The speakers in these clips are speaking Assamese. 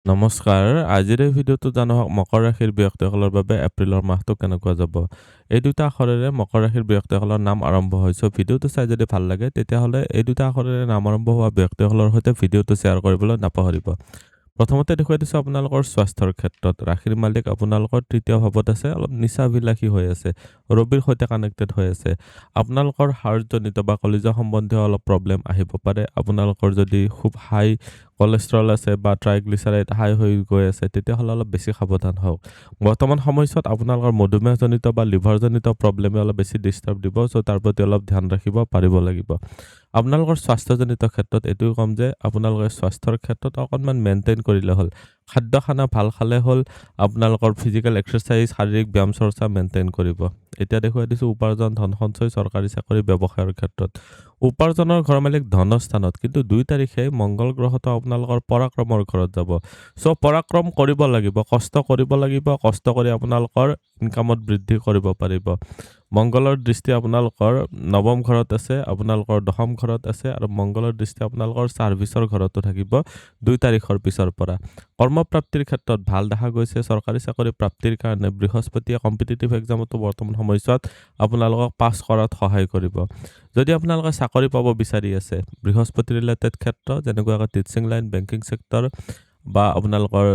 নমস্কাৰ। আজিৰ এই ভিডিঅ'টো জানো হওক মকৰ ৰাশিৰ ব্যক্তিসকলৰ বাবে এপ্ৰিলৰ মাহটো কেনেকুৱা যাব। এই দুটা আখৰেৰে মকৰ ৰাশিৰ ব্যক্তিসকলৰ নাম আৰম্ভ হয়। চ' ভিডিঅ'টো চাই যদি ভাল লাগে তেতিয়াহ'লে এই দুটা আখৰেৰে নাম আৰম্ভ হোৱা ব্যক্তিসকলৰ সৈতে ভিডিঅ'টো শ্বেয়াৰ কৰিবলৈ নাপাহৰিব। প্ৰথমতে দেখুৱাই দিছোঁ আপোনালোকৰ স্বাস্থ্যৰ ক্ষেত্ৰত। ৰাশিৰ মালিক আপোনালোকৰ তৃতীয় ভাৱত আছে, অলপ নিচাবিলাসী হৈ আছে, ৰবিৰ সৈতে কানেক্টেড হৈ আছে। আপোনালোকৰ হাৰ্টজনিত বা কলিজা সম্বন্ধীয় অলপ প্ৰব্লেম আহিব পাৰে। আপোনালোকৰ যদি খুব হাই কলেষ্ট্ৰল আছে বা ট্ৰাইগ্লিচাৰাইড হাই হৈ গৈ আছে তেতিয়াহ'লে অলপ বেছি সাৱধান হওক। বৰ্তমান সময়ছোৱাত আপোনালোকৰ মধুমেহজনিত বা লিভাৰজনিত প্ৰব্লেমে অলপ বেছি ডিষ্টাৰ্ব দিব, চ' তাৰ প্ৰতি অলপ ধ্যান ৰাখিব পাৰিব লাগিব। আপোনালোকৰ স্বাস্থ্যজনিত ক্ষেত্ৰত এইটোও ক'ম যে আপোনালোকে স্বাস্থ্যৰ ক্ষেত্ৰত অকণমান মেইনটেইন কৰিলে হ'ল। খাদ্য ভাল খালে হ'ল, আপোনালোকৰ ফিজিকেল এক্সাৰচাইজ শাৰীৰিক ব্যায়াম চৰ্চা মেইনটেইন কৰিব। এতিয়া দেখুৱাই দিছোঁ উপাৰ্জন, ধন সঞ্চয়, চৰকাৰী চাকৰি, ব্যৱসায়ৰ ক্ষেত্ৰত। উপাৰ্জনৰ ঘৰ মালিক ধনস্থানত, কিন্তু 2 তাৰিখে মংগল গ্ৰহটো আপোনালোকৰ পৰাক্ৰমৰ ঘৰত যাব। চ' পৰাক্ৰম কৰিব লাগিব, কষ্ট কৰিব লাগিব, কষ্ট কৰি আপোনালোকৰ ইনকামত বৃদ্ধি কৰিব পাৰিব। মংগলৰ দৃষ্টি আপোনালোকৰ নৱম ঘৰত আছে, আপোনালোকৰ দশম ঘৰত আছে আৰু মংগলৰ দৃষ্টি আপোনালোকৰ ছাৰ্ভিচৰ ঘৰতো থাকিব 2 তাৰিখৰ পিছৰ পৰা। কৰ্মপ্ৰাপ্তিৰ ক্ষেত্ৰত ভাল দেখা গৈছে। চৰকাৰী চাকৰি প্ৰাপ্তিৰ কাৰণে বৃহস্পতিয়ে কম্পিটিটিভ এক্সামতো বৰ্তমান সময়ছোৱাত আপোনালোকক পাছ কৰাত সহায় কৰিব। যদি আপোনালোকে চাকৰি পাব বিচাৰি আছে, বৃহস্পতি ৰিলেটেড ক্ষেত্ৰ যেনেকুৱাকৈ টিচিং লাইন, বেংকিং ছেক্টৰ বা আপোনালোকৰ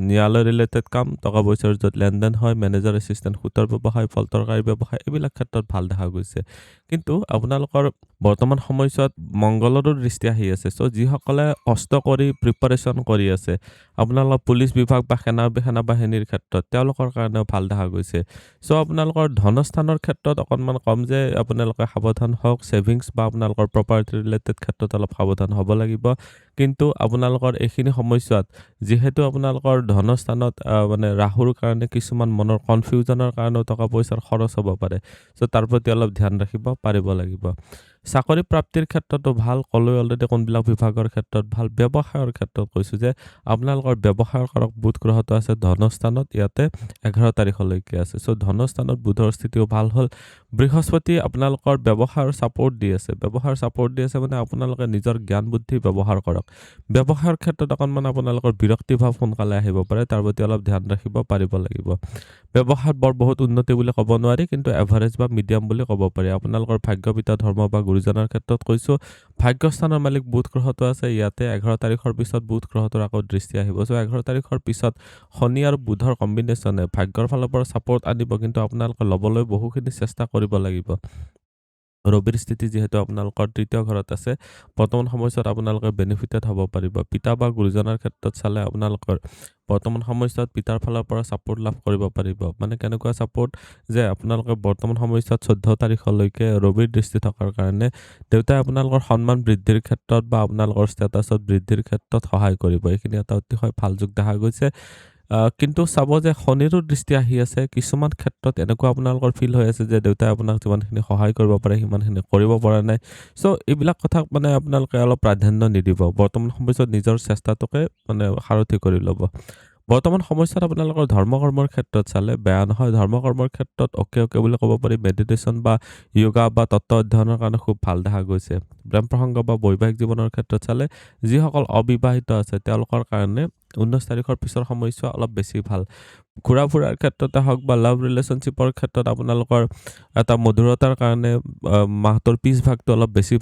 ন্যায়ালয় ৰিলেটেড কাম, টকা পইচাৰ য'ত লেনদেন হয়, মেনেজাৰ এছিষ্টেণ্ট, সূতৰ ব্যৱসায়, ফল তৰকাৰী ব্যৱসায়, এইবিলাক ক্ষেত্ৰত ভাল দেখা গৈছে। কিন্তু আপোনালোকৰ বৰ্তমান সময়ছোৱাত মংগলৰো দৃষ্টি আহি আছে। চ' যিসকলে কষ্ট কৰি প্ৰিপাৰেশ্যন কৰি আছে, আপোনালোকৰ পুলিচ বিভাগ বা সেনাবাহিনীৰ ক্ষেত্ৰত তেওঁলোকৰ কাৰণেও ভাল দেখা গৈছে। চ' আপোনালোকৰ ধনস্থানৰ ক্ষেত্ৰত অকণমান কম যে আপোনালোকে সাৱধান হওক, ছেভিংছ বা আপোনালোকৰ প্ৰপাৰ্টি ৰিলেটেড ক্ষেত্ৰত অলপ সাৱধান হ'ব লাগিব। কিন্তু আপোনালোকৰ এইখিনি সময়ছোৱাত যিহেতু আপোনালোকৰ ধনস্থানত মানে ৰাহুৰ কাৰণে কিছুমান মনৰ কনফিউজনৰ কাৰণেও টকা পইচাৰ খৰচ হ'ব পাৰে। চ' তাৰ প্ৰতি অলপ ধ্যান ৰাখিব পাৰিব লাগিব। চাকৰি প্ৰাপ্তিৰ ক্ষেত্ৰতো ভাল, ক'লোৱে অলৰেডি কোনবিলাক বিভাগৰ ক্ষেত্ৰত ভাল। ব্যৱসায়ৰ ক্ষেত্ৰত কৈছোঁ যে আপোনালোকৰ ব্যৱসায়ৰ কাৰক বুধ গ্ৰহটো আছে ধনস্থানত, ইয়াতে 11 তাৰিখলৈকে আছে। চ' ধনস্থানত বুধৰ স্থিতিও ভাল হ'ল। বৃহস্পতি আপোনালোকৰ ব্যৱসায়ৰ ছাপোৰ্ট দি আছে। ব্যৱসায়ৰ ছাপোৰ্ট দি আছে মানে আপোনালোকে নিজৰ জ্ঞান বুদ্ধি ব্যৱহাৰ কৰক। ব্যৱসায়ৰ ক্ষেত্ৰত অকণমান আপোনালোকৰ বিৰক্তি ভাৱ সোনকালে আহিব পাৰে, তাৰ প্ৰতি অলপ ধ্যান ৰাখিব পাৰিব লাগিব। ব্যৱসায়ত বহুত উন্নতি বুলি ক'ব নোৱাৰি, কিন্তু এভাৰেজ বা মিডিয়াম বুলি ক'ব পাৰি। আপোনালোকৰ ভাগ্যপিতা ধৰ্ম বা গুৰুজনৰ ক্ষেত্ৰত কৈছোঁ, ভাগ্যস্থানৰ মালিক বুধ গ্ৰহটো আছে, ইয়াতে 11 তাৰিখৰ পিছত বুধ গ্ৰহটোৰ আকৌ দৃষ্টি আহিব। চ' 11 তাৰিখৰ পিছত শনি আৰু বুধৰ কম্বিনেশ্যনে ভাগ্যৰ ফালৰ পৰা ছাপোৰ্ট আনিব, কিন্তু আপোনালোকে ল'বলৈ বহুখিনি চেষ্টা কৰিব লাগিব। ৰবিৰ স্থিতি যিহেতু আপোনালোকৰ তৃতীয় ঘৰত আছে, বৰ্তমান সময়ছোৱাত আপোনালোকে বেনিফিটেড হ'ব পাৰিব। পিতা বা গুৰুজনৰ ক্ষেত্ৰত চালে আপোনালোকৰ বৰ্তমান সময়ছোৱাত পিতাৰ ফালৰ পৰা ছাপোৰ্ট লাভ কৰিব পাৰিব। মানে কেনেকুৱা ছাপোৰ্ট যে আপোনালোকে বৰ্তমান সময়ছোৱাত 14 তাৰিখলৈকে ৰবিৰ দৃষ্টি থকাৰ কাৰণে দেউতাই আপোনালোকৰ সন্মান বৃদ্ধিৰ ক্ষেত্ৰত বা আপোনালোকৰ ষ্টেটাছত বৃদ্ধিৰ ক্ষেত্ৰত সহায় কৰিব। এইখিনি এটা অতিশয় ভাল যোগ দেখা গৈছে। কিন্তু চাব যে শনিৰো দৃষ্টি আহি আছে। কিছুমান ক্ষেত্ৰত এনেকুৱা আপোনালোকৰ ফিল হৈ আছে যে দেউতাই আপোনাক যিমানখিনি সহায় কৰিব পাৰে সিমানখিনি কৰিব পৰা নাই। চ' এইবিলাক কথাক মানে আপোনালোকে অলপ প্ৰাধান্য নিদিব। বৰ্তমান সময়ছোৱাত নিজৰ চেষ্টাটোকে মানে সাৰথি কৰি ল'ব। বৰ্তমান সময়ছোৱাত আপোনালোকৰ ধৰ্ম কৰ্মৰ ক্ষেত্ৰত চালে বেয়া নহয়। ধৰ্ম কৰ্মৰ ক্ষেত্ৰত অ'কে বুলি ক'ব পাৰি। মেডিটেশ্যন বা য়োগা বা তত্ত্ব অধ্যয়নৰ কাৰণে খুব ভাল দেখা গৈছে। প্ৰেম প্ৰসংগ বা বৈবাহিক জীৱনৰ ক্ষেত্ৰত চালে যিসকল অবিবাহিত আছে তেওঁলোকৰ কাৰণে 19 তাৰিখৰ পিছৰ সময়ছোৱা অলপ বেছি ভাল। ঘূৰা ফুৰাৰ ক্ষেত্ৰতে হওক বা লাভ ৰিলেশ্যনশ্বিপৰ ক্ষেত্ৰত আপোনালোকৰ এটা মধুৰতাৰ কাৰণে মাহটোৰ পিছভাগটো অলপ বেছি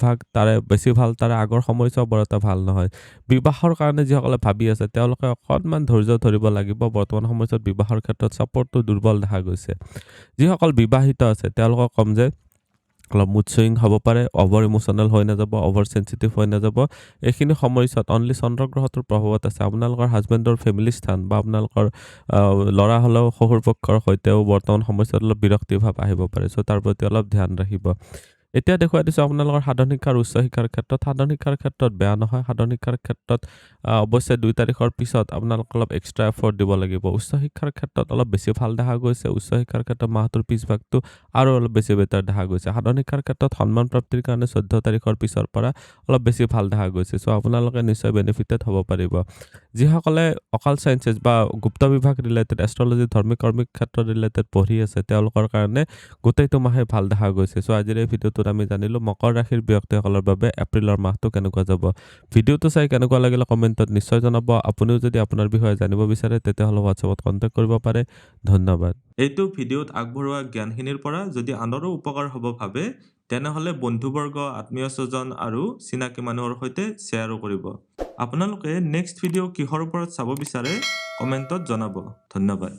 ভাল, তাৰে আগৰ সময়ছোৱা বৰ এটা ভাল নহয়। বিবাহৰ কাৰণে যিসকলে ভাবি আছে তেওঁলোকে অকণমান ধৈৰ্য ধৰিব লাগিব। বৰ্তমান সময়ছোৱাত বিবাহৰ ক্ষেত্ৰত ছাপোৰ্টটো দুৰ্বল দেখা গৈছে। যিসকল বিবাহিত আছে তেওঁলোকক ক'ম যে অলপ মুড চুইং হ'ব পাৰে, অভাৰ ইম'চনেল হৈ নাযাব, অভাৰ চেনচিটিভ হৈ নাযাব। এইখিনি সময়ছোৱাত অনলি চন্দ্ৰগ্ৰহটোৰ প্ৰভাৱত আছে। আপোনালোকৰ হাজবেণ্ডৰ ফেমিলি স্থান বা আপোনালোকৰ ল'ৰা হ'লেও শহুৰ পক্ষৰ সৈতেও বৰ্তমান সময়ছোৱাত অলপ বিৰক্তি ভাৱ আহিব পাৰে। চ' তাৰ প্ৰতি অলপ ধ্যান ৰাখিব। এতিয়া দেখুৱাই দিছোঁ আপোনালোকৰ সাধাৰণ শিক্ষা আৰু উচ্চ শিক্ষাৰ ক্ষেত্ৰত। সাধাৰণ শিক্ষাৰ ক্ষেত্ৰত বেয়া নহয়। সাধাৰণ শিক্ষাৰ ক্ষেত্ৰত অৱশ্যে 2 তাৰিখৰ পিছত আপোনালোকে অলপ এক্সট্ৰা এফৰ্ট দিব লাগিব। উচ্চ শিক্ষাৰ ক্ষেত্ৰত অলপ বেছি ভাল দেখা গৈছে। উচ্চ শিক্ষাৰ ক্ষেত্ৰত মাহটোৰ পিছভাগটো আৰু অলপ বেছি বেটাৰ দেখা গৈছে। সাধাৰণ শিক্ষাৰ ক্ষেত্ৰত সন্মান প্ৰাপ্তিৰ কাৰণে 14 তাৰিখৰ পিছৰ পৰা অলপ বেছি ভাল দেখা গৈছে। চ' আপোনালোকে নিশ্চয় বেনিফিটেড হ'ব পাৰিব। যিসকলে অকাল চায়েন্সেছ বা গুপ্ত বিভাগ ৰিলেটেড এষ্ট্ৰলজি কৰ্মিক ক্ষেত্ৰ ৰিলেটেড পঢ়ি আছে তেওঁলোকৰ কাৰণে গোটেইটো মাহে ভাল দেখা গৈছে। চ' আজিৰ এই ভিডিঅ'টো ভিডিঅ'টোত আমি জানিলোঁ মকৰ ৰাশিৰ ব্যক্তিসকলৰ বাবে এপ্ৰিলৰ মাহটো কেনেকুৱা যাব। ভিডিঅ'টো চাই কেনেকুৱা লাগিলে কমেণ্টত নিশ্চয় জনাব। আপুনিও যদি আপোনাৰ বিষয়ে জানিব বিচাৰে তেতিয়াহ'লে হোৱাটছএপত কণ্টেক্ট কৰিব পাৰে। ধন্যবাদ। এইটো ভিডিঅ'ত আগবঢ়োৱা জ্ঞানখিনিৰ পৰা যদি আনৰো উপকাৰ হ'ব ভাবে তেনেহ'লে বন্ধুবৰ্গ, আত্মীয় স্বজন আৰু চিনাকি মানুহৰ সৈতে শ্বেয়াৰো কৰিব। আপোনালোকে নেক্সট ভিডিঅ' কিহৰ ওপৰত চাব বিচাৰে কমেণ্টত জনাব। ধন্যবাদ।